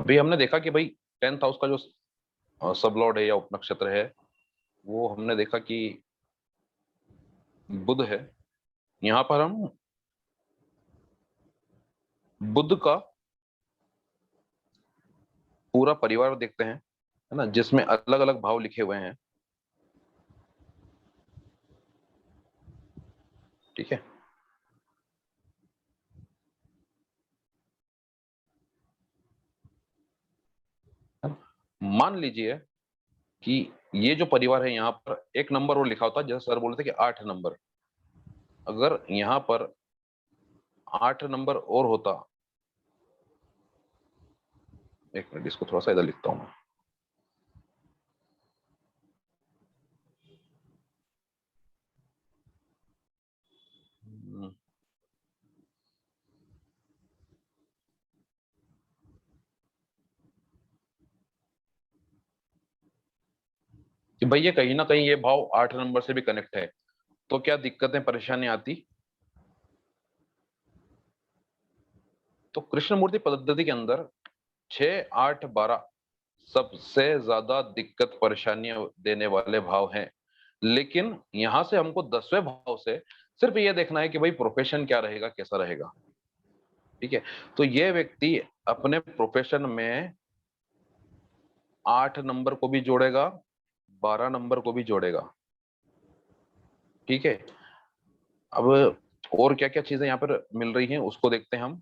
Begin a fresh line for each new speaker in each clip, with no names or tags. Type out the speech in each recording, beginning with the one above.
अभी हमने देखा कि भाई 10th हाउस का जो सब लॉर्ड है या उपनक्षत्र है, वो हमने देखा कि बुध है। यहाँ पर हम बुध का पूरा परिवार देखते हैं, है ना, जिसमें अलग अलग भाव लिखे हुए हैं। ठीक है, मान लीजिए कि ये जो परिवार है यहाँ पर एक नंबर और लिखा होता, जैसे सर बोले थे कि 8 नंबर, अगर यहाँ पर 8 नंबर और होता, एक मिनट इसको थोड़ा सा इधर लिखता हूं मैं। कि भैया कहीं ना कहीं ये भाव 8 नंबर से भी कनेक्ट है, तो क्या दिक्कतें परेशानी आती? तो कृष्णमूर्ति पद्धति के अंदर 6, 8, 12 सबसे ज्यादा दिक्कत परेशानियां देने वाले भाव हैं। लेकिन यहां से हमको 10वें भाव से सिर्फ ये देखना है कि भाई प्रोफेशन क्या रहेगा, कैसा रहेगा। ठीक है, तो ये व्यक्ति अपने प्रोफेशन में 8 नंबर को भी जोड़ेगा, 12 नंबर को भी जोड़ेगा। ठीक है, अब और क्या क्या चीजें यहाँ पर मिल रही हैं उसको देखते हैं हम।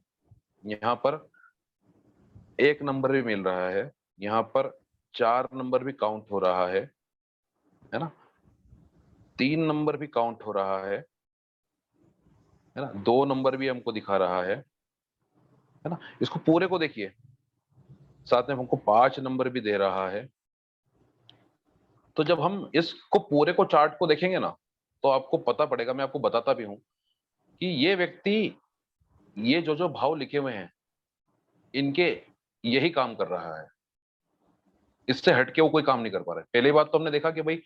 यहाँ पर 1 नंबर भी मिल रहा है, यहाँ पर 4 नंबर भी काउंट हो रहा है ना, 3 नंबर भी काउंट हो रहा है ना, 2 नंबर भी हमको दिखा रहा है ना। इसको पूरे को देखिए, साथ में हमको 5 नंबर भी दे रहा है। तो जब हम इसको पूरे को चार्ट को देखेंगे ना, तो आपको पता पड़ेगा, मैं आपको बताता भी हूं कि ये व्यक्ति ये जो जो भाव लिखे हुए हैं इनके यही काम कर रहा है, इससे हटके वो कोई काम नहीं कर पा रहा है। पहली बात तो हमने देखा कि भाई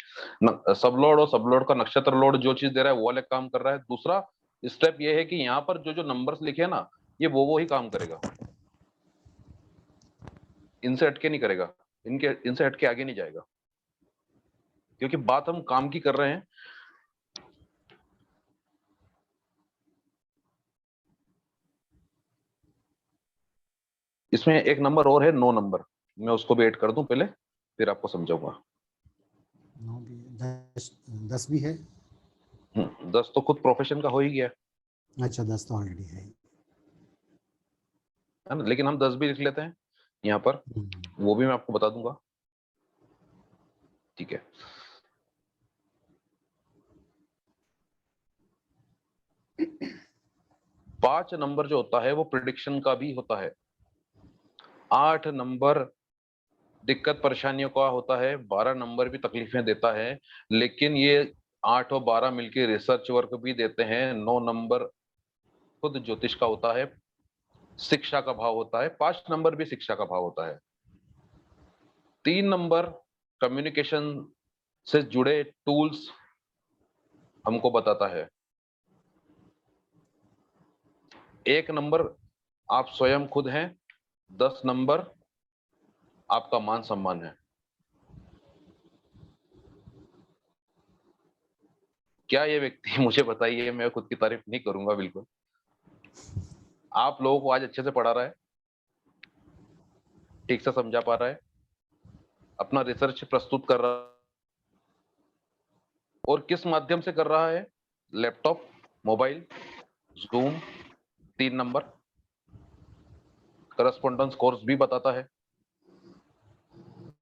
सब लॉर्ड और सब लॉर्ड का नक्षत्र लॉर्ड जो चीज दे रहा है वो अलग काम कर रहा है। दूसरा स्टेप ये है कि यहाँ पर जो जो नंबर्स लिखे हैं ना, ये वो ही काम करेगा, इनसे हटके नहीं करेगा, इनसे हटके आगे नहीं जाएगा, क्योंकि बात हम काम की कर रहे हैं। इसमें एक नंबर और है, 9 नंबर, मैं उसको भी ऐड कर दूं पहले, फिर आपको समझाऊंगा।
9 भी है, 10 भी है।
10 तो खुद प्रोफेशन का हो ही गया,
अच्छा 10 तो ऑलरेडी है
ना, लेकिन हम 10 भी लिख लेते हैं यहाँ पर, वो भी मैं आपको बता दूंगा। ठीक है, पांच नंबर जो होता है वो प्रिडिक्शन का भी होता है। 8 नंबर दिक्कत परेशानियों का होता है, 12 नंबर भी तकलीफें देता है, लेकिन ये 8 और 12 मिलकर रिसर्च वर्क भी देते हैं। 9 नंबर खुद ज्योतिष का होता है, शिक्षा का भाव होता है। 5 नंबर भी शिक्षा का भाव होता है। 3 नंबर कम्युनिकेशन से जुड़े टूल्स हमको बताता है। 1 नंबर आप स्वयं खुद हैं। 10 नंबर आपका मान सम्मान है। क्या ये व्यक्ति मुझे बताइए, मैं खुद की तारीफ नहीं करूंगा बिल्कुल, आप लोगों को आज अच्छे से पढ़ा रहा है, ठीक से समझा पा रहा है, अपना रिसर्च प्रस्तुत कर रहा है, और किस माध्यम से कर रहा है? Laptop, mobile, zoom. 3 number correspondence course भी बताता है,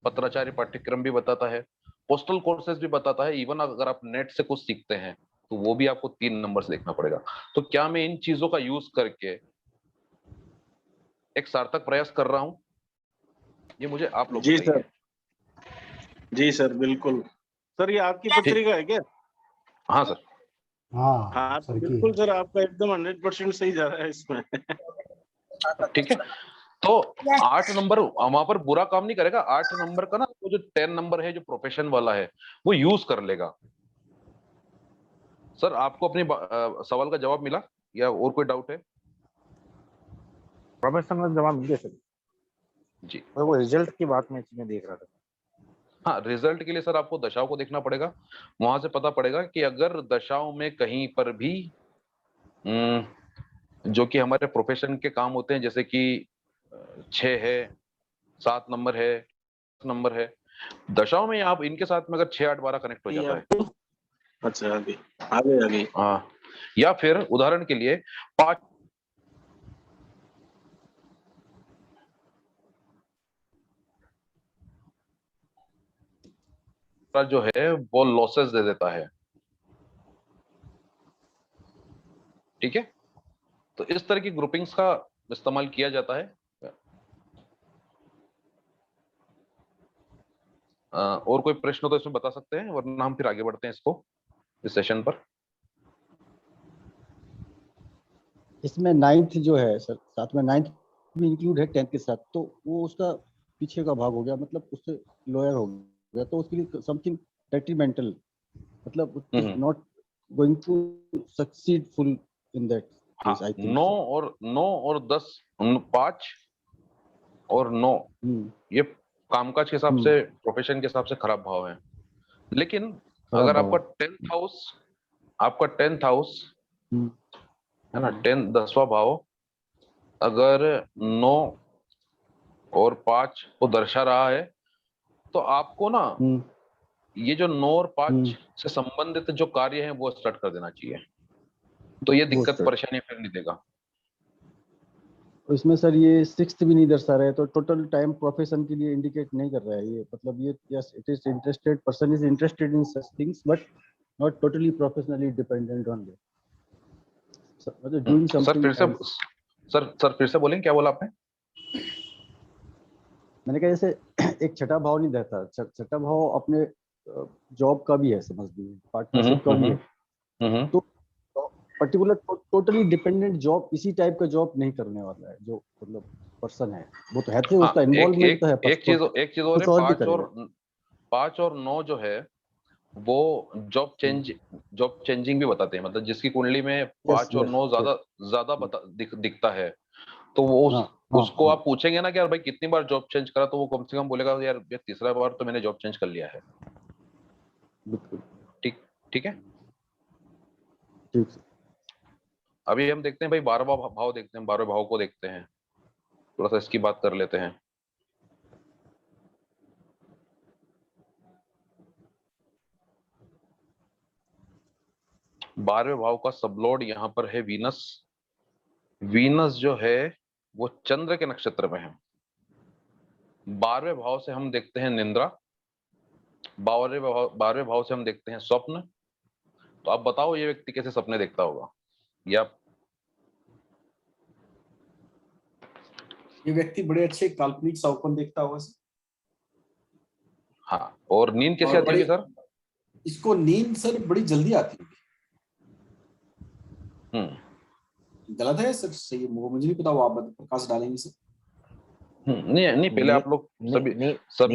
पत्राचार्य पाठ्यक्रम भी बताता है, पोस्टल कोर्सेज भी बताता है। इवन अगर आप नेट से कुछ सीखते हैं तो वो भी आपको 3 नंबर से देखना पड़ेगा। तो क्या मैं इन चीजों का यूज करके एक सार्थक प्रयास कर रहा हूं? ये मुझे आप लोग बताइए।
जी सर, बिल्कुल सर। ये आपकी पत्रिका है क्या?
हाँ सर।
हाँ तो बिल्कुल सर, आपका एकदम 100% सही जा रहा है इसमें।
ठीक है, तो 8 नंबर वहां पर बुरा काम नहीं करेगा। 8 नंबर का ना वो जो 10 नंबर है जो प्रोफेशन वाला है वो यूज कर लेगा। सर आपको अपने सवाल का जवाब मिला या और कोई डाउट है?
प्रोफेशनल जवाब मिल गया सर।
जी।
और वो रिजल्ट की बात मैं इसमें देख रहा था।
हाँ, रिजल्ट के लिए सर आपको दशाओं को देखना पड़ेगा। वहां से पता पड़ेगा कि अगर दशाओं में कहीं पर भी जो कि हमारे प्रोफेशन के काम होते हैं, जैसे कि 6 है, 7 नंबर है, 10 नंबर है, दशाओं में आप इनके साथ में अगर 6, 8, 12 कनेक्ट हो जाता है,
अच्छा आगे आगे आगे
हाँ, या फिर उदाहरण के लिए 5 का जो है वो लॉसेस दे देता है, ठीक है। तो इस तरह की ग्रुपिंग्स का इस्तेमाल किया जाता है। और कोई प्रश्न हो तो इसमें बता सकते हैं, वरना हम फिर आगे बढ़ते हैं इसको, इस सेशन पर।
इसमें 9th जो है सर, साथ में 9th भी इंक्लूड है 10th के साथ, तो वो उसका पीछे का भाग हो गया, मतलब उससे लोअर हो गया, तो उसके लिए समथिंग डेट्रीमेंटल, मतलब not going to succeed full in that
हाँ,
केस, आई थिंक
9 और 10, 5 और 9 ये कामकाज के हिसाब से, प्रोफेशन के हिसाब से खराब भाव है। लेकिन अगर आपका 10th हाउस है ना, 10वां भाव अगर 9 और 5 को दर्शा रहा है, तो आपको ना ये जो 9 और 5 से संबंधित जो कार्य हैं वो स्टार्ट कर देना चाहिए, तो ये दिक्कत परेशानी फिर नहीं देगा।
इसमें सर ये 6th भी नहीं दर्शा रहा है, तो टोटल टाइम प्रोफेशन के लिए इंडिकेट नहीं कर रहा है ये, मतलब ये yes it is interested, person is interested in such things but not totally professionally dependent on that, मतलब डूइंग
सर
समथिंग
फिर से
एल्स।
सर फिर से बोलें, क्या बोला आपने?
मैंने कहा जैसे एक छठा भाव नहीं रहता, छठा भाव अपने जॉब का भी है, समझ लीजिए पार्टनरशिप का भी है, तो पर्टिकुलर टोटली डिपेंडेंट जॉब, इसी टाइप का जॉब नहीं करने वाला है जो मतलब पर्सन है, वो तो है तो उसका इन्वॉल्वमेंट तो है,
एक चीज और है,
कुछ और भी करेगा।
5 और 9 जो है वो जॉब चेंजिंग भी बताते हैं, मतलब जिसकी कुंडली में 5 और 9 ज्यादा दिखता है, तो वो उसको आप पूछेंगे ना कि यार भाई कितनी बार जॉब चेंज करा, तो वो कम से कम बोलेगा यार ये तीसरा बार तो मैंने जॉब चेंज कर लिया है।
बिल्कुल
ठीक ठीक है।
ठीक।
अभी हम देखते हैं भाई 12वां भाव देखते हैं, 12वें भाव को देखते हैं, थोड़ा सा इसकी बात कर लेते हैं। बारहवें भाव का सबलॉर्ड यहाँ पर है वीनस। वीनस जो है वो चंद्र के नक्षत्र में है। 12वें भाव से हम देखते हैं निंद्रा, 12वें भाव से हम देखते हैं स्वप्न। तो आप बताओ ये व्यक्ति कैसे सपने देखता होगा, या
ये व्यक्ति बड़े अच्छे काल्पनिक सपन देखता होगा सर।
हाँ, और नींद कैसे
और
आती होगी सर?
इसको नींद सर बड़ी जल्दी आती होगी। गलत है सर, सही है, वो मुझे नहीं पता, वो आप प्रकाश डालेंगे सर।
नहीं पहले आप लोग सभी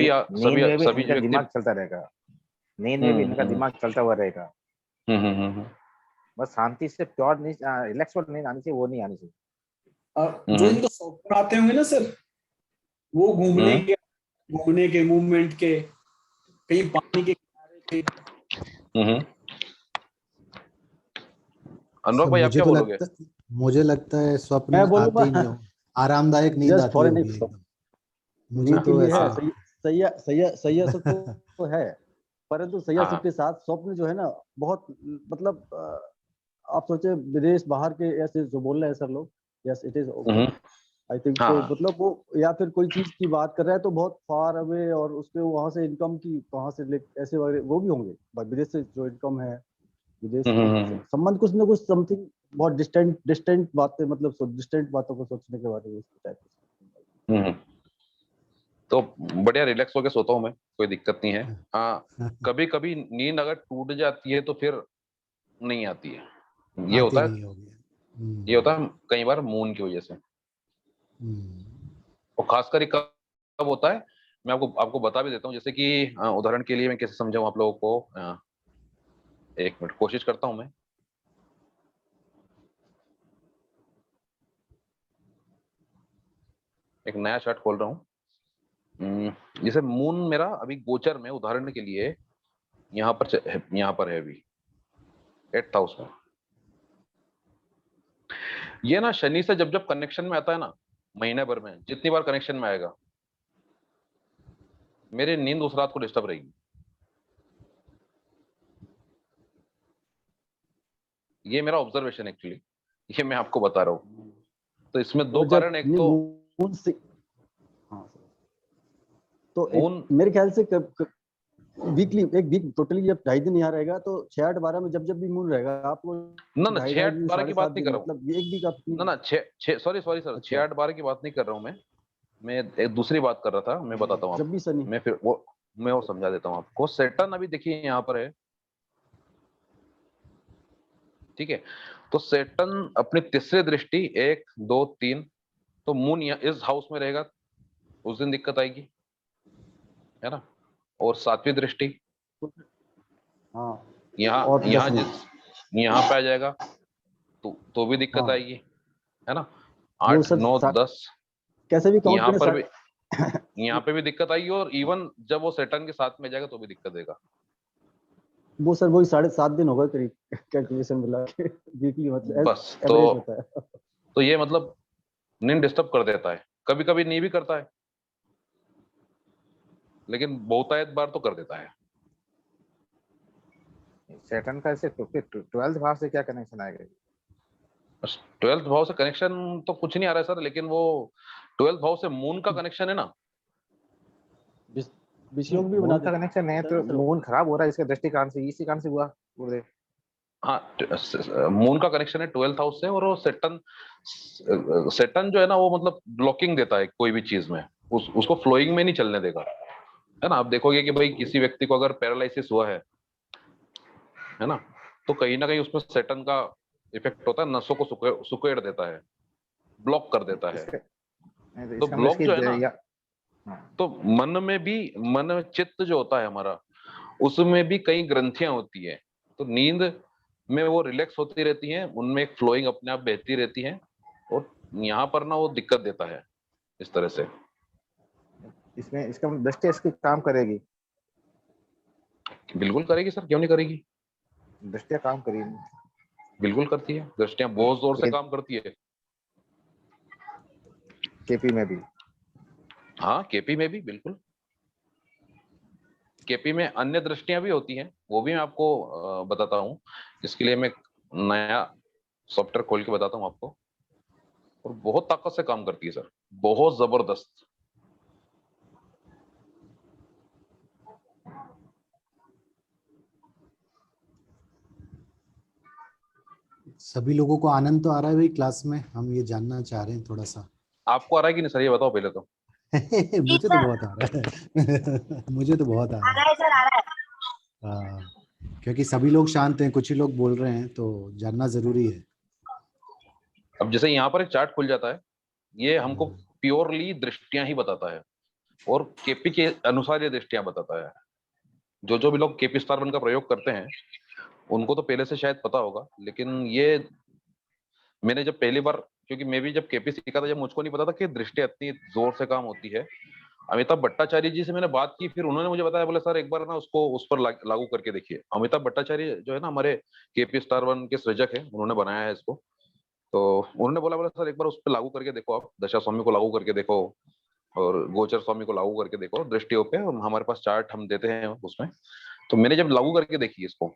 दिमाग चलता रहेगा, नींद में भी इनका दिमाग चलता हुआ रहेगा। बस शांति से प्योर नींद, रिलैक्स वाली नींद आनी चाहिए, वो नहीं आनी चाहिए।
जो इनको स्वप्न आते होंगे ना सर, वो घूमने के मूवमेंट के, कहीं पानी के किनारे के।
अनुराग भाई आप क्या बोलोगे?
मुझे लगता है स्वप्न
मैं
आते ही नहीं हो, आरामदायक नींद आती होगी एकदम। मुझे तो ऐसा सही तो है, परंतु सही के साथ स्वप्न जो है ना बहुत, मतलब आप सोचे विदेश बाहर के ऐसे जो बोल रहे हैं सर लोग, yes it is okay I think so, मतलब वो या फिर कोई चीज की बात कर रहा है तो बहुत फार अवे, और उसके वहां से इनकम की कहाँ से ऐसे वगैरह वो भी होंगे, विदेश से जो इनकम है, विदेश के संबंध कुछ ना कुछ समथिंग बहुत डिस्टेंट बातें, मतलब डिस्टेंट बातों को सोचने के बारे में इस टाइप।
तो बढ़िया रिलैक्स होकर सोता हूँ मैं, कोई दिक्कत नहीं है। हाँ, कभी कभी नींद अगर टूट जाती है तो फिर नहीं आती है, ये होता है कई बार मून की वजह से। और खासकर कब होता है, मैं आपको बता भी देता हूँ, जैसे कि उदाहरण के लिए मैं कैसे समझाऊं आप लोगों को। एक मिनट कोशिश करता हूं मैं। एक नया चार्ट खोल रहा हूं। जैसे मून मेरा अभी गोचर में उदाहरण के लिए यहाँ पर है अभी 8th हाउस में। ये ना शनि से जब जब कनेक्शन में आता है ना, महीने भर में जितनी बार कनेक्शन में आएगा, मेरी नींद उस रात को डिस्टर्ब रहेगी। ये मेरा ऑब्जर्वेशन एक्चुअली, ये मैं आपको बता रहा हूँ। तो इसमें दो कारण, एक तो
मून से, हाँ तो
मून
मेरे ख्याल से वीकली, एक वीक टोटली जब 2.5 दिन यहाँ रहेगा तो 6-8-12 में जब जब भी मून रहेगा आपको
ना
2.5-2.5
6-8-12 की बात नहीं कर रहा हूँ।
मतलब एक वीक आप
ना सॉरी सर, 6-8-12 की बात नहीं कर रहा हूँ मैं एक दूसरी बात कर रहा था। मैं बताता हूँ
जब भी शनि,
मैं फिर वो मैं और समझा देता हूँ आपको। सैटर्न अभी देखिए यहाँ पर है, ठीक है। तो सैटर्न अपनी तीसरी दृष्टि 1, 2, 3, तो मून इस हाउस में रहेगा, उस दिन दिक्कत आएगी, है ना। और 7वीं दृष्टि
हाँ
यहाँ
और
यहाँ
10वीं,
यहाँ पे आ जाएगा तो भी दिक्कत
हाँ
आएगी, है ना।
वो
8,
सर
9, 10
कैसे भी काउंट
यहाँ
करें
पर भी यहाँ पे भी दिक्कत आएगी, और इवन जब वो सैटर्न के साथ में जाएगा तो भी दिक्कत देगा।
वो सर वही 7.5 दिन होगा करीब कैलकुलेशन मिला के वीकली, मतलब
बस
एवरेज होता है।
तो ये मतलब नींद डिस्टर्ब कर देता है, कभी कभी नहीं भी करता है, लेकिन बहुतायत बार तो कर देता है।
सैटर्न का ऐसे 12th भाव से क्या कनेक्शन आएगा?
12th भाव से कनेक्शन तो कुछ नहीं आ रहा है सर, लेकिन वो 12th भाव से मून का कनेक्शन है ना।
विषयोग भी बना
मून का कनेक्शन है तो मून खराब हो रहा है, इसके दृष्टि कारण से, इसी कारण से हुआ गुरुदेव।
हाँ, मून का कनेक्शन है 12th हाउस से, और वो सेटन जो है ना, वो मतलब ब्लॉकिंग देता है कोई भी चीज में, उसको फ्लोइंग में नहीं चलने देगा, है ना। आप देखोगे कि भाई किसी व्यक्ति को अगर पैरालिसिस हुआ है ना, तो कहीं ना कहीं उसमें सेटन का इफेक्ट होता है, नसों को सुकेड़ देता है, ब्लॉक कर देता है। तो ब्लॉक जो है ना, तो मन में चित्त जो होता है हमारा, उसमें भी कई ग्रंथियां होती है। तो नींद में वो रिलैक्स होती रहती हैं, उनमें एक फ्लोइंग अपने आप बहती रहती है, और यहाँ पर ना वो दिक्कत देता है इस तरह से।
इसमें इसका दृष्टि इसकी काम करेगी?
बिल्कुल करेगी सर, क्यों नहीं करेगी।
दृष्टियां काम करेगी,
बिल्कुल करती है, दृष्टियां बहुत जोर से काम करती है।
केपी में भी?
हाँ, केपी में भी बिल्कुल। केपी में अन्य दृष्टियां भी होती हैं, वो भी मैं आपको बताता हूँ। इसके लिए मैं नया सॉफ्टवेयर खोल के बताता हूँ आपको, और बहुत ताकत से काम करती है सर, बहुत जबरदस्त।
सभी लोगों को आनंद तो आ रहा है भाई क्लास में, हम ये जानना चाह रहे हैं थोड़ा सा।
आपको आ रहा है कि नहीं सर, ये बताओ पहले तो।
मुझे तो बहुत आ रहा है मुझे तो बहुत आ रहा है सर, आ रहा है। क्योंकि सभी लोग शांत हैं, कुछ ही लोग बोल रहे हैं, तो जानना जरूरी है।
अब जैसे यहाँ पर एक चार्ट खुल जाता है, ये हमको प्योरली दृष्टियां ही बताता है, और केपी के अनुसार ये दृष्टियां बताता है। जो भी लोग केपी स्टार 1 का प्रयोग करते हैं, उनको तो पहले से शायद पता होगा, लेकिन ये मैंने जब पहली बार, क्योंकि मैं भी जब केपी सीखा था, जब मुझको नहीं पता था कि दृष्टि इतनी जोर से काम होती है। अमिताभ भट्टाचार्य जी से मैंने बात की, फिर उन्होंने मुझे बताया, बोले सर एक बार ना उसको उस पर लागू करके देखिए। अमिताभ भट्टाचार्य जो है ना, हमारे केपी स्टार 1 के सृजक है, उन्होंने बनाया है इसको। तो उन्होंने बोला सर एक बार उस पर लागू करके देखो, आप दशा स्वामी को लागू करके देखो, और गोचर स्वामी को लागू करके देखो दृष्टियों पे, हमारे पास चार्ट हम देते हैं उसमें। तो मैंने जब लागू करके देखी इसको,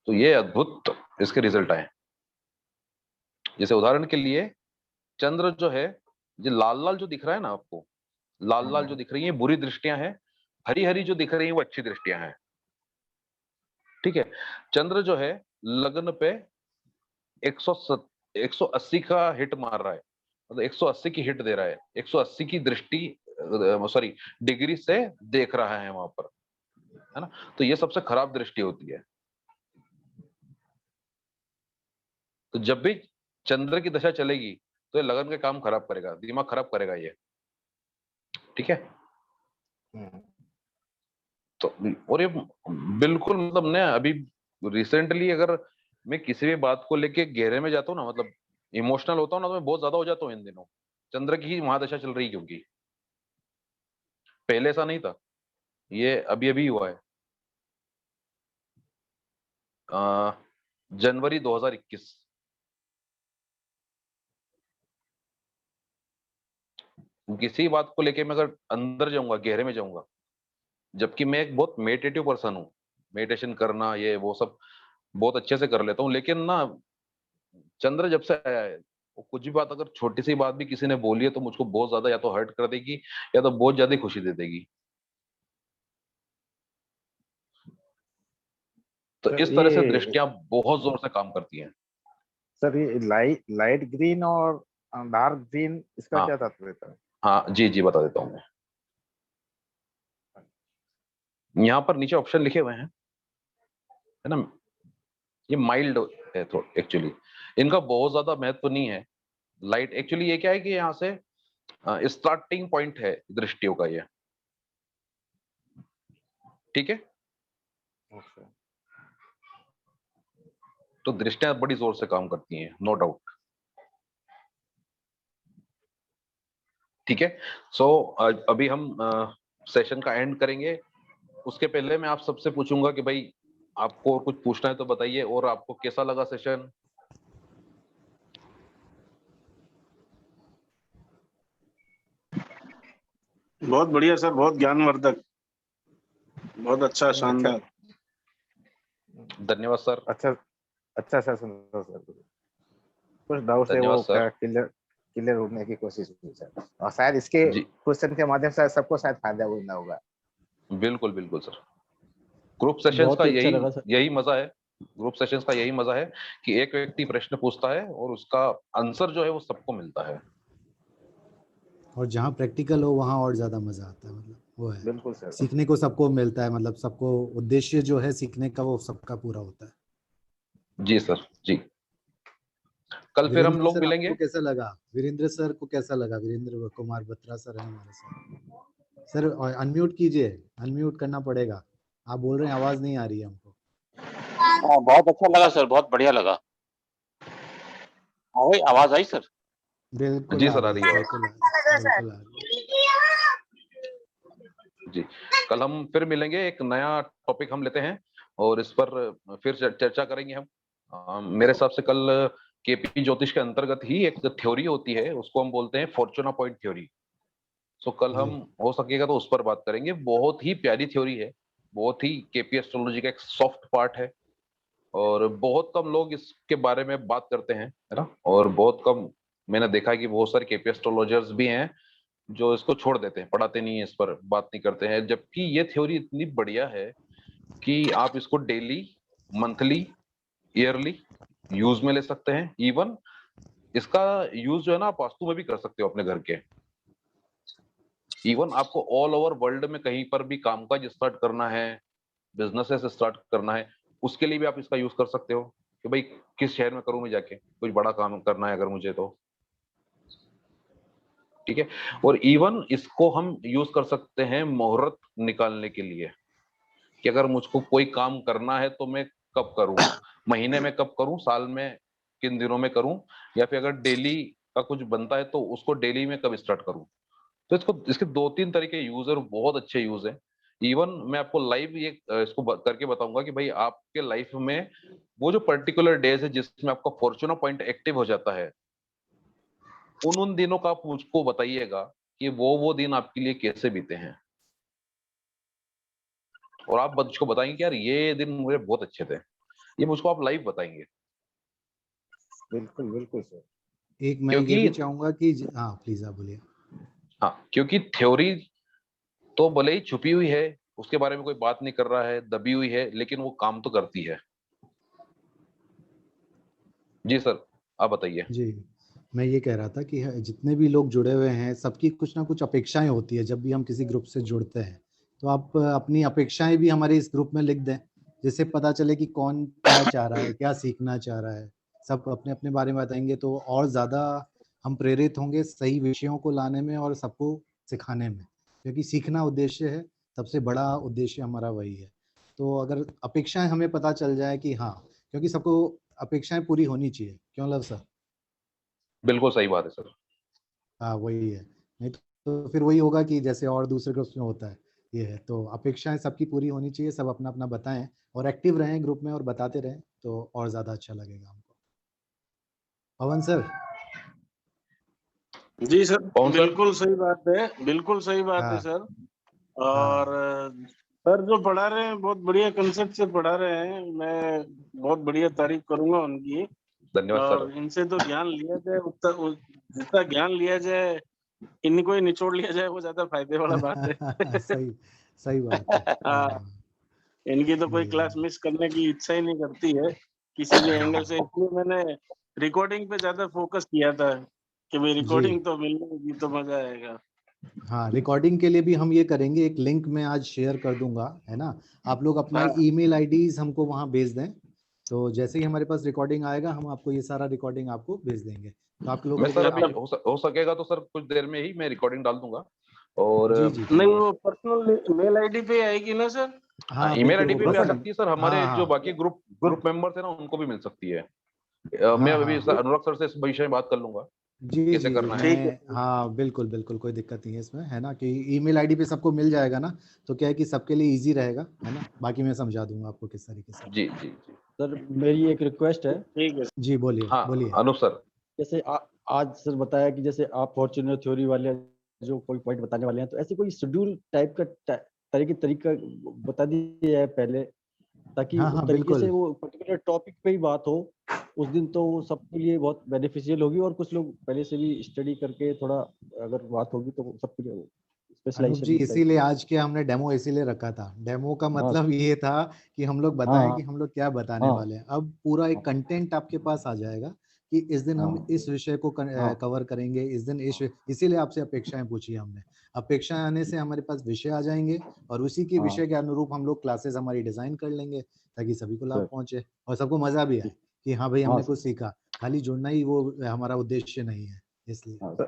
तो ये अद्भुत इसके रिजल्ट आए। जैसे उदाहरण के लिए, चंद्र जो है, ये लाल लाल जो दिख रहा है ना आपको, लाल लाल जो दिख रही है बुरी दृष्टियां हैं, हरी हरी जो दिख रही है वो अच्छी दृष्टियां हैं, ठीक है। चंद्र जो है लग्न पे 180 का हिट मार रहा है, मतलब 180 की हिट दे रहा है, 180 की दृष्टि, सॉरी, डिग्री से देख रहा है वहां पर, है ना। तो ये सबसे खराब दृष्टि होती है। तो जब भी चंद्र की दशा चलेगी, तो ये लगन के काम खराब करेगा, दिमाग खराब करेगा ये, ठीक है। तो और ये बिल्कुल मतलब ने अभी रिसेंटली, अगर मैं किसी भी बात को लेके गहरे में जाता हूँ ना, मतलब इमोशनल होता हूँ ना, तो मैं बहुत ज्यादा हो जाता हूँ इन दिनों, चंद्र की ही महादशा चल रही, क्योंकि पहले ऐसा नहीं था, ये अभी अभी हुआ है। जनवरी 2021। किसी बात को लेके मैं अगर अंदर जाऊंगा, गहरे में जाऊंगा, जबकि मैं एक बहुत मेडिटेटिव पर्सन हूँ, मेडिटेशन करना ये वो सब बहुत अच्छे से कर लेता हूँ, लेकिन ना चंद्र जब से आया है, वो कुछ भी बात, अगर छोटी सी बात भी किसी ने बोली है तो मुझको बहुत ज्यादा या तो हर्ट कर देगी या तो बहुत ज्यादा खुशी दे देगी। तो
सर
इस तरह से
ये
दृष्टियां बहुत जोर से काम करती हैं।
सर ये लाइट ग्रीन और डार्क ग्रीन, इसका
हाँ
क्या तात्पर्य था?
हाँ जी जी, बता देता हूँ मैं। यहाँ पर नीचे ऑप्शन लिखे हुए हैं, है ना, ये माइल्ड है तो एक्चुअली इनका बहुत ज्यादा महत्व नहीं है। लाइट एक्चुअली ये क्या है कि यहाँ से स्टार्टिंग पॉइंट है दृष्टियों का ये, ठीक है।
Okay.
तो दृष्टियां बड़ी जोर से काम करती हैं, नो डाउट। ठीक है, सो अभी हम सेशन का एंड करेंगे। उसके पहले मैं आप सबसे पूछूंगा कि भाई आपको और कुछ पूछना है तो बताइए, और आपको कैसा लगा सेशन?
बहुत बढ़िया सर, बहुत ज्ञानवर्धक, बहुत अच्छा, शानदार।
धन्यवाद सर।
अच्छा सर, सुंदर सर, कुछ डाउट है
धन्यवाद
वो
सर।
क्लियर होने की कोशिश की सर, और शायद इसके
जी
क्वेश्चन के माध्यम से सबको शायद फायदा होना होगा।
बिल्कुल बिल्कुल सर, ग्रुप सेशंस
बहुत
का
ही अच्छा लगा सर।
यही मजा है। ग्रुप सेशंस का यही मजा है कि एक व्यक्ति प्रश्न पूछता है और उसका आंसर जो है वो सबको मिलता है।
और जहाँ प्रैक्टिकल हो वहाँ और ज्यादा मजा आता है, मतलब वो है,
बिल्कुल सर।
सीखने को सबको मिलता है, मतलब सबको उद्देश्य जो है सीखने का वो सबका पूरा होता है।
जी सर जी, कल फिर हम
वीरेंद्र
लोग
सर
मिलेंगे।
आपको कैसा लगा? वीरेंद्र सर को कैसा लगा? वीरेंद्र कुमार बत्रा सर है हमारे साथ। सर अनम्यूट कीजिए, अनम्यूट करना पड़ेगा, आप बोल रहे हैं आवाज नहीं आ रही है हमको।
हाँ, बहुत अच्छा लगा सर, बहुत बढ़िया लगा। हाँ भाई, आवाज आई सर?
बिल्कुल
जी
आ
सर, आ
रही
रही
है,
है
बिल्कुल बिल्कुल आ रही है।
जी। कल हम फिर मिलेंगे, एक नया टॉपिक हम लेते हैं और इस पर फिर चर्चा करेंगे हम। मेरे हिसाब से कल केपी ज्योतिष के अंतर्गत ही एक थ्योरी होती है, उसको हम बोलते हैं फॉर्चूना पॉइंट थ्योरी। सो कल हम हो सकेगा तो उस पर बात करेंगे। बहुत ही प्यारी थ्योरी है, बहुत ही केपी एस्ट्रोलॉजी का एक सॉफ्ट पार्ट है, और बहुत कम लोग इसके बारे में बात करते हैं, है ना। और बहुत कम मैंने देखा है कि बहुत सारे केपी एस्ट्रोलॉजर्स भी हैं जो इसको छोड़ देते हैं, पढ़ाते नहीं है, इस पर बात नहीं करते हैं, जबकि ये थ्योरी इतनी बढ़िया है कि आप इसको डेली, मंथली, ईयरली यूज में ले सकते हैं। इवन इसका यूज जो है ना आप वास्तु में भी कर सकते हो अपने घर के। इवन आपको ऑल ओवर वर्ल्ड में कहीं पर भी कामकाज स्टार्ट करना है, बिजनेसेस स्टार्ट करना है, उसके लिए भी आप इसका यूज कर सकते हो कि भाई किस शहर में करूं मैं जाके, कुछ बड़ा काम करना है अगर मुझे तो, ठीक है। और इवन इसको हम यूज कर सकते हैं मुहूर्त निकालने के लिए, कि अगर मुझको कोई काम करना है तो मैं कब करूं, महीने में कब करूं, साल में किन दिनों में करूं, या फिर अगर डेली का कुछ बनता है तो उसको डेली में कब स्टार्ट करूं। तो इसको, इसके दो तीन तरीके यूज है और बहुत अच्छे यूज है। इवन मैं आपको लाइव ये इसको करके बताऊंगा कि भाई आपके लाइफ में वो जो पर्टिकुलर डेज है जिसमें आपका फॉर्चूना पॉइंट एक्टिव हो जाता है, उन दिनों का आप मुझको बताइएगा कि वो दिन आपके लिए कैसे बीते हैं, और आप मुझको बताएंगे कि यार ये दिन मुझे बहुत अच्छे थे। ये मुझको आप लाइव बताएंगे।
बिल्कुल बिल्कुल सर।
एक मैं ये
क्योंकि
भी चाहूंगा कि हाँ प्लीज आप बोलिए।
हाँ, क्योंकि थ्योरी तो भले ही छुपी हुई है, उसके बारे में कोई बात नहीं कर रहा है, दबी हुई है, लेकिन वो काम तो करती है। जी सर, आप बताइए।
जी, मैं ये कह रहा था कि जितने भी लोग जुड़े हुए हैं सबकी कुछ ना कुछ अपेक्षाएं होती है जब भी हम किसी ग्रुप से जुड़ते हैं, तो आप अपनी अपेक्षाएं भी हमारे इस ग्रुप में लिख दें, जिससे पता चले कि कौन क्या चाह रहा है, क्या सीखना चाह रहा है। सब अपने अपने बारे में बताएंगे तो और ज़्यादा हम प्रेरित होंगे सही विषयों को लाने में और सबको सिखाने में, क्योंकि सीखना उद्देश्य है, सबसे बड़ा उद्देश्य हमारा वही है। तो अगर अपेक्षाएं हमें पता चल जाए कि हाँ, क्योंकि सबको अपेक्षाएं पूरी होनी चाहिए, क्यों लव सर?
बिल्कुल सही बात है सर।
हाँ वही है, नहीं तो फिर वही होगा कि जैसे और दूसरे ग्रुप्स में होता है ये है। तो अपेक्षाएं सबकी पूरी होनी चाहिए, सब अपना अपना बताएं और एक्टिव रहें ग्रुप में और बताते रहें तो और ज्यादा अच्छा लगेगा हमको। पवन सर।
जी सर,
कौन सर?
बिल्कुल सही बात है, बिल्कुल सही बात है
हाँ
सर। और सर जो पढ़ा रहे हैं बहुत बढ़िया कंसेप्ट से पढ़ा रहे हैं, मैं बहुत बढ़िया तारीफ करूंगा उनकी।
धन्यवाद
और
सर।
इनसे तो ज्ञान लिया जाए, उतना जितना ज्ञान लिया जाए, इनको ही निचोड़ लिया जाए, वो ज्यादा फायदे वाला बात है।
सही सही बात है।
हाँ, इनकी तो कोई
जी,
क्लास मिस करने की इच्छा ही नहीं करती है किसी भी एंगल से। इसलिए मैंने रिकॉर्डिंग पे ज्यादा फोकस किया था कि भाई
जी।
रिकॉर्डिंग तो मिलेगी तो मजा आएगा।
हाँ, रिकॉर्डिंग के लिए भी हम ये करेंगे, एक लिंक मैं आज शेयर कर दूंगा, है ना। आप लोग अपना
हाँ।
ईमेल आईडीज हमको वहाँ भेज दें, तो जैसे ही हमारे पास रिकॉर्डिंग आएगा हम आपको ये सारा रिकॉर्डिंग आपको भेज देंगे। तो आप लोग
मैं सर अभी
अगर
हो सकेगा तो सर कुछ देर में ही मैं रिकॉर्डिंग डाल दूंगा। और
जी जी जी।
नहीं, वो पर्सनल मेल आईडी पे आएगी ना सर?
हाँ
ईमेल
बिल्कुल,
आईडी
वो
पे भी आ
पर्सनल।
सकती है सर, हमारे
हाँ
जो
हाँ
बाकी ग्रुप मेंबर्स है ना उनको भी मिल सकती है। मैं
हाँ
अभी
हाँ।
अनुराग सर से इस विषय में बात कर लूंगा
जी
कैसे
जी जी,
करना है।
ठीक है।
मैं हाँ बिल्कुल बिल्कुल, कोई दिक्कत नहीं है इसमें, है ना, कि ईमेल आईडी पे सबको मिल जाएगा ना, तो क्या है कि सबके लिए इजी रहेगा, है ना। बाकी मैं समझा दूंगा आपको किस तरीके से।
जी जी जी।
सर मेरी एक रिक्वेस्ट है।
ठीक है।
जी बोलिए
हाँ
बोलिए।
अनुप सर।
जैसे आज सर बताया कि जैसे आप फॉर्च्यूनर थ्योरी वाले जो कोई पॉइंट बताने वाले हैं, तो ऐसे कोई शेड्यूल टाइप का तरीका बता दिया जाए पहले, ताकि
हाँ
उस
हाँ
तरीके से
बिल्कुल।
वो पर्टिकुलर टॉपिक पे ही बात हो उस दिन, तो वो सबके लिए बहुत बेनिफिशियल होगी। और कुछ लोग पहले से भी स्टडी करके थोड़ा अगर बात होगी तो सबके लिए
अनूप जी,
स्पेशलाइजेशन टाइप।
इसीलिए आज के हमने डेमो इसीलिए रखा था। डेमो का
हाँ
मतलब ये था कि हम लोग बताएं
हाँ
कि हम लोग क्या बताने
हाँ
वाले हैं। अब पूरा
हाँ
एक कंटेंट आपके पास आ जाएगा कि इस दिन हम
हाँ
इस विषय को
हाँ
कवर करेंगे, इस दिन इसीलिए आपसे अपेक्षाएं पूछी हमने। अपेक्षाएं आने से हमारे पास विषय आ जाएंगे और उसी के
हाँ
विषय के अनुरूप हम लोग क्लासेस हमारी डिजाइन कर लेंगे ताकि सभी को लाभ
सर।
पहुंचे और सबको मजा भी आए कि हाँ भाई
हाँ
हमने
सर।
कुछ सीखा। खाली जुड़ना ही वो हमारा उद्देश्य नहीं है, इसलिए।
हाँ
सर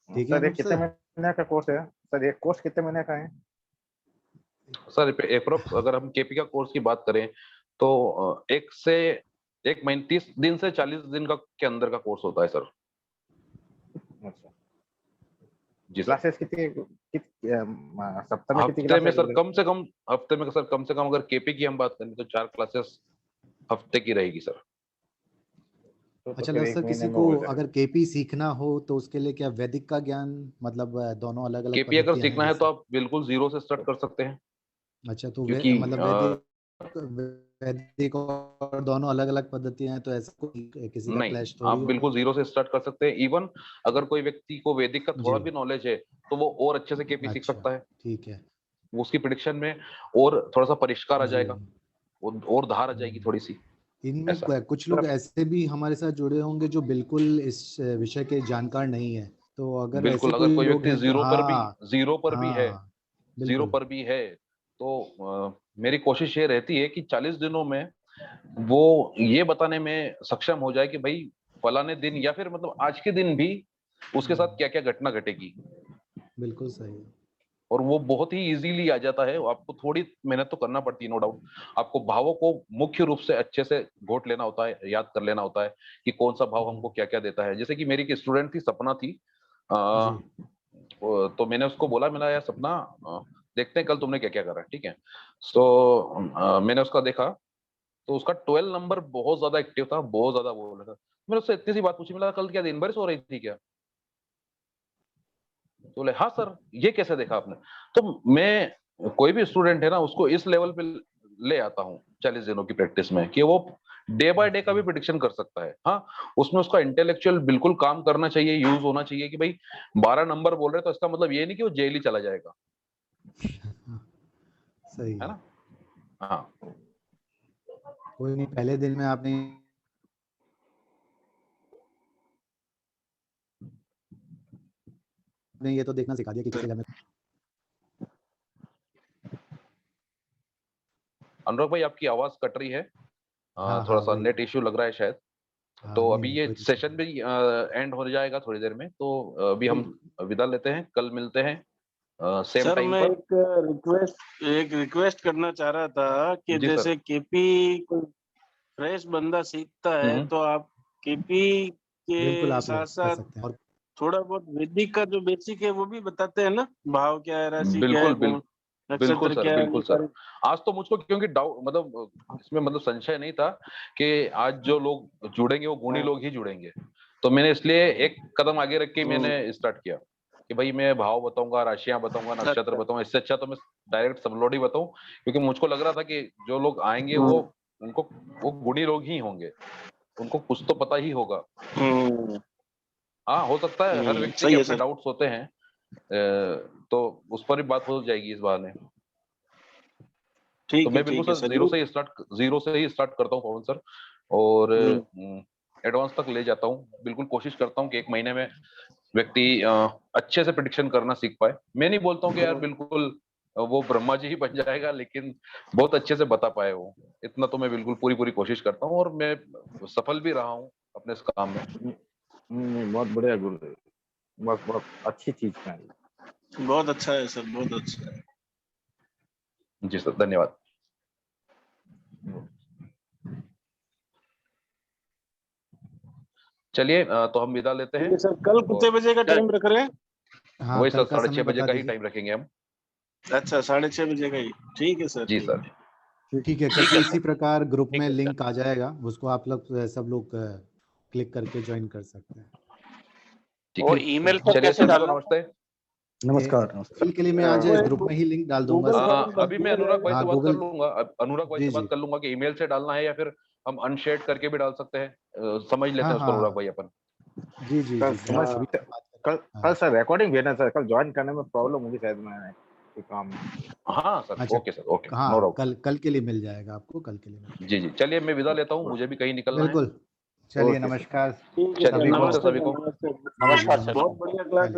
ठीक है
सर ये
अनूप
कितने
सर।
महीने का कोर्स है? सर ये कोर्स कितने महीने का है?
सर अप्रोक्स अगर हम केपी का कोर्स की बात करें तो एक महीने 30 दिन से 40 दिन का के अंदर का कोर्स होता है सर।
अच्छा,
जी सर।
क्लासेस सप्ताह में कितनी
हफ्ते में
क्लासेस?
सर कम से कम अगर केपी की हम बात करें तो 4 क्लासेस हफ्ते की रहेगी सर।
तो
अच्छा
फिर
सर,
एक महीने
किसी
में
को
हो जाएगा।
अगर केपी सीखना हो तो उसके लिए क्या वैदिक का ज्ञान, मतलब दोनों अलग अलग
केपी अगर
पद्धतियां हैं
सीखना है तो
जैसे।
आप बिल्कुल जीरो से स्टार्ट कर सकते हैं
अच्छा, तो
क्योंकि
मतलब वैदिक और दोनों अलग अलग पद्धतियां हैं, तो ऐसा कोई किसी का
नहीं,
क्लैश थोड़ी
आप
होगा।
बिल्कुल जीरो से स्टार्ट कर सकते हैं। इवन अगर कोई व्यक्ति को वैदिक का
जी।
थोड़ा भी नॉलेज है तो वो और अच्छे से केपी सीख
अच्छा
सकता है।
ठीक है।
उसकी प्रिडिक्शन में और थोड़ा सा परिष्कार आ
जी।
जाएगा, और धार आ जाएगी थोड़ी सी।
इनमें
ऐसा
कुछ लोग ऐसे भी हमारे साथ जुड़े होंगे जो बिल्कुल इस विषय के जानकार नहीं है, तो अगर ऐसे
बिल्कुल, अगर
कोई
कोई
लोग
व्यक्ति
हैं तो हाँ।
जीरो पर भी है,
हाँ
जीरो
बिल्कुल।
पर भी है तो मेरी कोशिश ये रहती है कि 40 दिनों में वो ये बताने में सक्षम हो जाए कि भाई फलाने दिन या फिर मतलब आज के दिन भी उसके साथ क्या क्या घटना घटेगी।
बिल्कुल सही है।
और वो बहुत ही इजीली आ जाता है। आपको थोड़ी मेहनत तो करना पड़ती है नो डाउट। आपको भावों को मुख्य रूप से अच्छे से घोट लेना होता है, याद कर लेना होता है कि कौन सा भाव हमको क्या क्या देता है। जैसे कि मेरी एक स्टूडेंट थी, सपना थी।
जी
तो मैंने उसको बोला, मैंने यार सपना, देखते हैं कल तुमने क्या क्या करा है, ठीक है। सो मैंने उसका देखा तो उसका 12 नंबर बहुत ज्यादा एक्टिव था, बहुत ज्यादा बोल रहा था। मैंने उससे इतनी सी बात पूछी, मैंने कहा कल क्या दिन भर सो रही थी क्या? तो बोले हाँ सर, ये कैसे देखा आपने? तो मैं कोई भी स्टूडेंट है ना उसको इस लेवल पे ले आता हूँ 40 दिनों की प्रैक्टिस में कि वो डे बाय डे का भी प्रिडिक्शन कर सकता है। हाँ, उसमें उसका इंटेलेक्चुअल बिल्कुल काम करना चाहिए, यूज होना चाहिए कि भाई 12 नंबर बोल रहे तो इसका मतलब ये नहीं कि वो जेल ही चला जाएगा,
सही
है
है।
ना। हाँ
कोई नहीं, पहले दिन में आपने ये तो देखना सिखा दिया कि किसी घर में।
अनुराग भाई, आपकी आवाज कट रही है,
हाँ
थोड़ा
हाँ
सा
वही।
नेट इश्यू लग रहा है शायद।
हाँ
तो
नहीं
अभी
नहीं,
ये
कोई दिक्कत
सेशन
नहीं।
भी एंड हो जाएगा थोड़ी देर में, तो अभी हम
बिल्कुल
विदा लेते हैं, कल मिलते हैं सेम
सर
टाइम
मैं
पर।
एक रिक्वेस्ट करना चाह रहा था कि
जी सर।
जैसे केपी कोई फ्रेश बंदा सीखता है
हम्म।
तो आप केपी
बिल्कुल
के
आप ले
साथ
कर
साथ
सकते हैं। और
थोड़ा बहुत वैदिक का जो बेसिक है वो भी बताते हैं ना, भाव क्या है, राशि क्या है,
बिल्कुल बिल्कुल बिल्कुल
नक्षत्र
सर,
क्या है,
बिल्कुल सर। आज तो मुझको क्योंकि डाउट मतलब इसमें मतलब संशय नहीं था कि आज जो लोग जुड़ेंगे वो गुणी लोग ही जुड़ेंगे, तो मैंने इसलिए एक कदम आगे रख के मैंने स्टार्ट किया कि भाई मैं भाव बताऊंगा, राशियां बताऊंगा, नक्षत्र बताऊंगा। इससे अच्छा तो मैं डायरेक्ट सबलोड ही बताऊं, क्योंकि मुझको लग रहा था कि जो लोग आएंगे वो गुणी लोग ही होंगे, उनको कुछ तो पता ही होगा। हाँ, हो सकता है हर व्यक्ति के अपने डाउट्स होते हैं, तो उस पर भी बात हो जाएगी इस बार में। तो मैं बिल्कुल सर जीरो से ही स्टार्ट करता हूँ पवन सर, और एडवांस तक ले जाता हूँ। बिल्कुल कोशिश करता हूँ कि 1 महीने में व्यक्ति अच्छे से प्रेडिक्शन करना सीख पाए। मैं नहीं बोलता हूँ कि यार बिल्कुल वो ब्रह्मा जी ही बन जाएगा, लेकिन बहुत अच्छे से बता पाए वो, इतना तो मैं बिल्कुल पूरी कोशिश करता हूँ, और मैं सफल भी रहा हूँ अपने इस काम में।
बहुत बढ़िया गुरु, बहुत अच्छी चीज है,
बहुत अच्छा है सर, बहुत अच्छा है।
जी सर, धन्यवाद। चलिए तो हम विदा लेते हैं
सर। कल कितने बजे का टाइम रख रहे हैं?
हाँ,
वही सर,
कल का
6:30
समय
बजे
बता
का ही
दीजिए।
टाइम रखेंगे हम।
अच्छा, 6:30 बजे का ही, ठीक है सर।
जी सर,
ठीक है, कल से इसी प्रकार ग्रुप में लिंक आ जाएगा, उसको आप लोग सब लोग क्लिक करके ज्वाइन कर सकते हैं।
और ईमेल पर
चलिए
कैसे
सभी को
डालना?
नमस्ते।
नमस्कार।
कल के लिए मैं आज ग्रुप में ही लिंक डाल दूंगा।
अभी मैं अनुराग भाई से बात कर लूंगा, अनुराग भाई से
जी
बात कर लूंगा कि ईमेल से डालना है या फिर हम अनशेयर्ड करके भी डाल सकते हैं, समझ लेते हैं उसको अनुराग भाई अपन।
जी जी जी,
कल सर रिकॉर्डिंग भेजना सर, कल ज्वाइन करने में प्रॉब्लम होगी शायद, मैं काम में।
हाँ सर,
अच्छा,
ओके सर, ओके,
हाँ,
नो डाउट।
कल के लिए मिल जाएगा आपको, कल के लिए।
जी जी, चलिए मैं विदा लेता हूँ, मुझे भी कहीं निकलना है।
बिल्कुल, चलिए, नमस्कार
चलिए, नमस्ते सभी को।
नमस्कार सर।
बहुत बढ़िया क्लास।